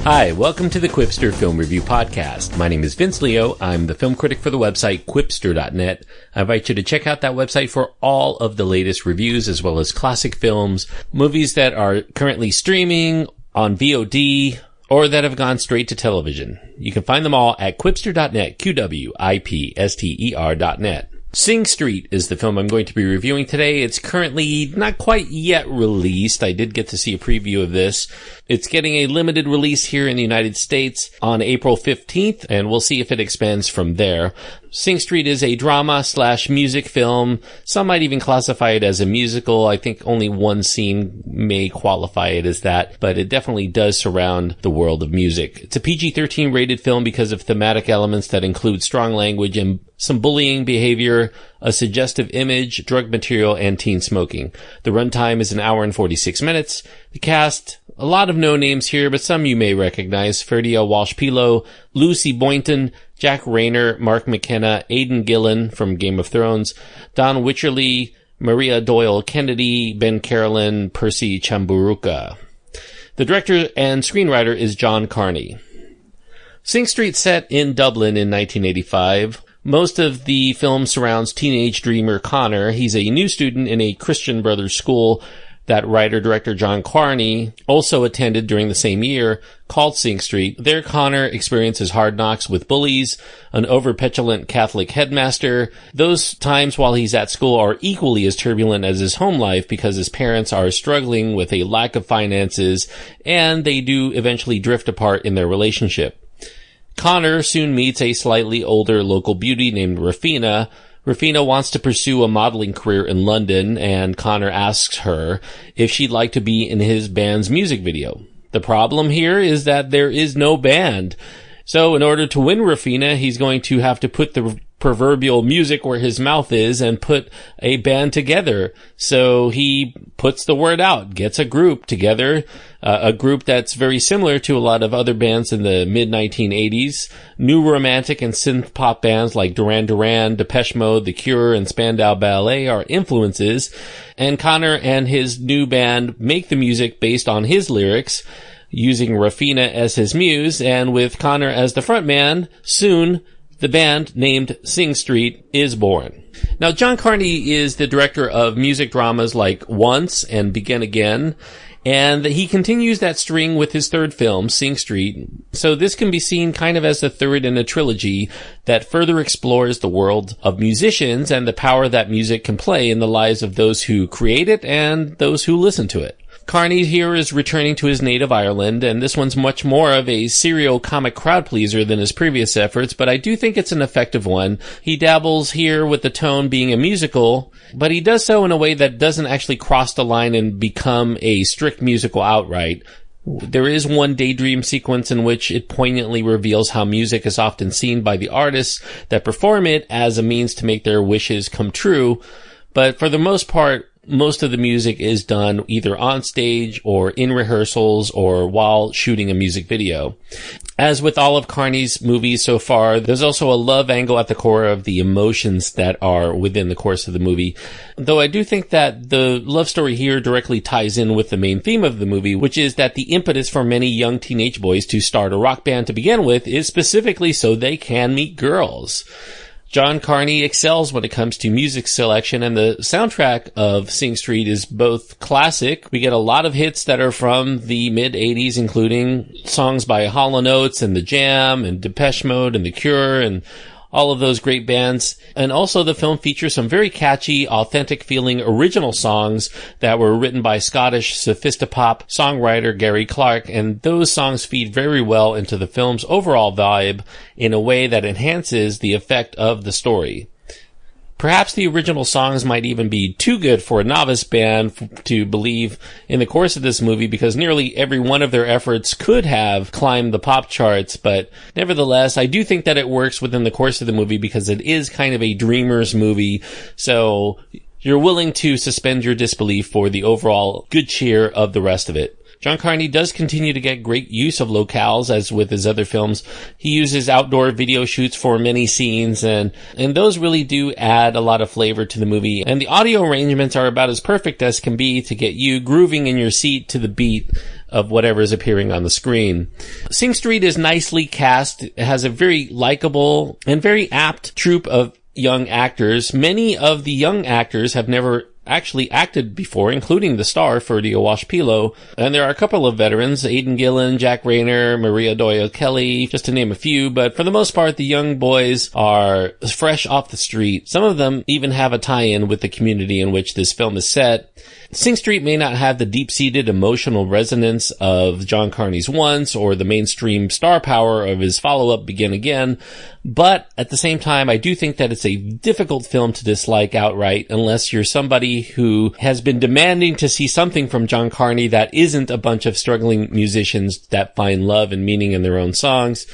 Hi, welcome to the Quipster Film Review Podcast. My name is Vince Leo. I'm the film critic for the website Quipster.net. I invite you to check out that website for all of the latest reviews as well as classic films, movies that are currently streaming on VOD, or that have gone straight to television. You can find them all at Quipster.net, QWIPSTER.net. Synge Street is the film I'm going to be reviewing today. It's currently not quite yet released. I did get to see a preview of this. It's getting a limited release here in the United States on April 15th, and we'll see if it expands from there. Synge Street is a drama/music film. Some might even classify it as a musical. I think only one scene may qualify it as that, but it definitely does surround the world of music. It's a PG-13 rated film because of thematic elements that include strong language and some bullying behavior, a suggestive image, drug material, and teen smoking. The runtime is an hour and 46 minutes. The cast, a lot of no names here, but some you may recognize. Ferdia Walsh-Pilo, Lucy Boynton, Jack Rayner, Mark McKenna, Aidan Gillen from Game of Thrones, Don Wycherley, Maria Doyle Kennedy, Ben Carolyn, Percy Chamburuka. The director and screenwriter is John Carney. Synge Street set in Dublin in 1985. Most of the film surrounds teenage dreamer Conor. He's a new student in a Christian Brothers school that writer-director John Carney also attended during the same year, called Synge Street. There, Conor experiences hard knocks with bullies, an over-petulant Catholic headmaster. Those times while he's at school are equally as turbulent as his home life because his parents are struggling with a lack of finances, and they do eventually drift apart in their relationship. Conor soon meets a slightly older local beauty named Raphina. Raphina wants to pursue a modeling career in London, and Conor asks her if she'd like to be in his band's music video. The problem here is that there is no band. So in order to win Raphina, he's going to have to put the proverbial music where his mouth is and put a band together. So he puts the word out, gets a group together, a group that's very similar to a lot of other bands in the mid-1980s. New romantic and synthpop bands like Duran Duran, Depeche Mode, The Cure, and Spandau Ballet are influences. And Conor and his new band make the music based on his lyrics, using Raphina as his muse, and with Conor as the frontman, soon the band named Synge Street is born. Now, John Carney is the director of music dramas like Once and Begin Again, and he continues that string with his third film, Synge Street. So this can be seen kind of as the third in a trilogy that further explores the world of musicians and the power that music can play in the lives of those who create it and those who listen to it. Carney here is returning to his native Ireland, and this one's much more of a serial comic crowd pleaser than his previous efforts, but I do think it's an effective one. He dabbles here with the tone being a musical, but he does so in a way that doesn't actually cross the line and become a strict musical outright. There is one daydream sequence in which it poignantly reveals how music is often seen by the artists that perform it as a means to make their wishes come true, but for the most part, most of the music is done either on stage or in rehearsals or while shooting a music video. As with all of Carney's movies so far, there's also a love angle at the core of the emotions that are within the course of the movie. Though I do think that the love story here directly ties in with the main theme of the movie, which is that the impetus for many young teenage boys to start a rock band to begin with is specifically so they can meet girls. John Carney excels when it comes to music selection, and the soundtrack of Synge Street is both classic. We get a lot of hits that are from the mid-80s, including songs by Hall & Oates and The Jam and Depeche Mode and The Cure and all of those great bands. And also the film features some very catchy, authentic feeling original songs that were written by Scottish sophistopop songwriter Gary Clark, and those songs feed very well into the film's overall vibe in a way that enhances the effect of the story. Perhaps the original songs might even be too good for a novice band to believe in the course of this movie, because nearly every one of their efforts could have climbed the pop charts, but nevertheless, I do think that it works within the course of the movie because it is kind of a dreamer's movie, so you're willing to suspend your disbelief for the overall good cheer of the rest of it. John Carney does continue to get great use of locales, as with his other films. He uses outdoor video shoots for many scenes, and those really do add a lot of flavor to the movie. And the audio arrangements are about as perfect as can be to get you grooving in your seat to the beat of whatever is appearing on the screen. Synge Street is nicely cast. It has a very likable and very apt troupe of young actors. Many of the young actors have never actually acted before, including the star, Ferdy Owashpilo. And there are a couple of veterans, Aidan Gillen, Jack Rayner, Maria Doyle Kelly, just to name a few. But for the most part, the young boys are fresh off the street. Some of them even have a tie-in with the community in which this film is set. Synge Street may not have the deep-seated emotional resonance of John Carney's Once or the mainstream star power of his follow-up Begin Again, but at the same time, I do think that it's a difficult film to dislike outright unless you're somebody who has been demanding to see something from John Carney that isn't a bunch of struggling musicians that find love and meaning in their own songs.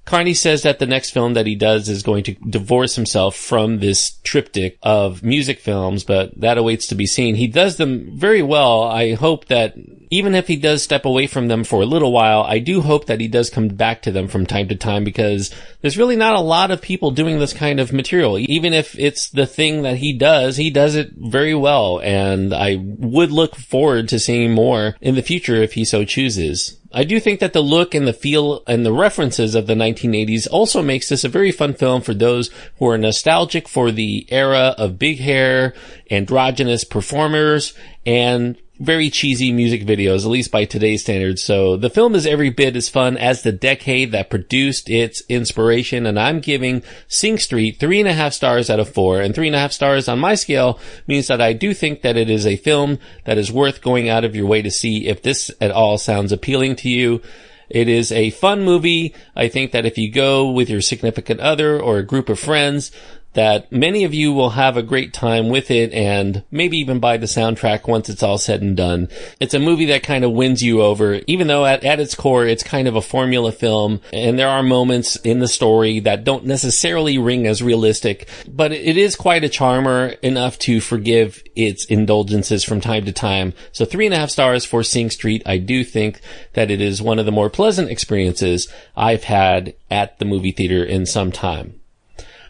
Carney says that the next film that he does is going to divorce himself from this triptych of music films, but that awaits to be seen. He does them very well. I hope that even if he does step away from them for a little while, I do hope that he does come back to them from time to time, because there's really not a lot of people doing this kind of material. Even if it's the thing that he does it very well, and I would look forward to seeing more in the future if he so chooses. I do think that the look and the feel and the references of the 1980s also makes this a very fun film for those who are nostalgic for the era of big hair, androgynous performers, and very cheesy music videos, at least by today's standards. So the film is every bit as fun as the decade that produced its inspiration, and I'm giving Synge Street 3.5 stars out of 4, and 3.5 stars on my scale means that I do think that it is a film that is worth going out of your way to see if this at all sounds appealing to you. It is a fun movie. I think that if you go with your significant other or a group of friends, that many of you will have a great time with it, and maybe even buy the soundtrack once it's all said and done. It's a movie that kind of wins you over, even though at its core, it's kind of a formula film, and there are moments in the story that don't necessarily ring as realistic, but it is quite a charmer, enough to forgive its indulgences from time to time. So 3.5 stars for Synge Street. I do think that it is one of the more pleasant experiences I've had at the movie theater in some time.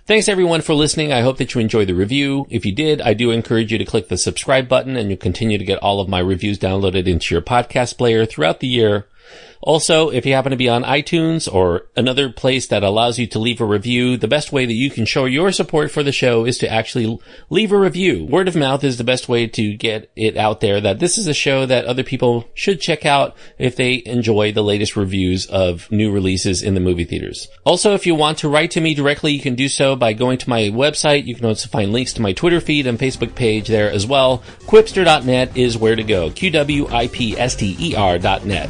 Thanks everyone for listening. I hope that you enjoyed the review. If you did, I do encourage you to click the subscribe button, and you'll continue to get all of my reviews downloaded into your podcast player throughout the year. Also, if you happen to be on iTunes or another place that allows you to leave a review, the best way that you can show your support for the show is to actually leave a review. Word of mouth is the best way to get it out there that this is a show that other people should check out if they enjoy the latest reviews of new releases in the movie theaters. Also, if you want to write to me directly, you can do so by going to my website. You can also find links to my Twitter feed and Facebook page there as well. Quipster.net is where to go. QWIPSTER.net.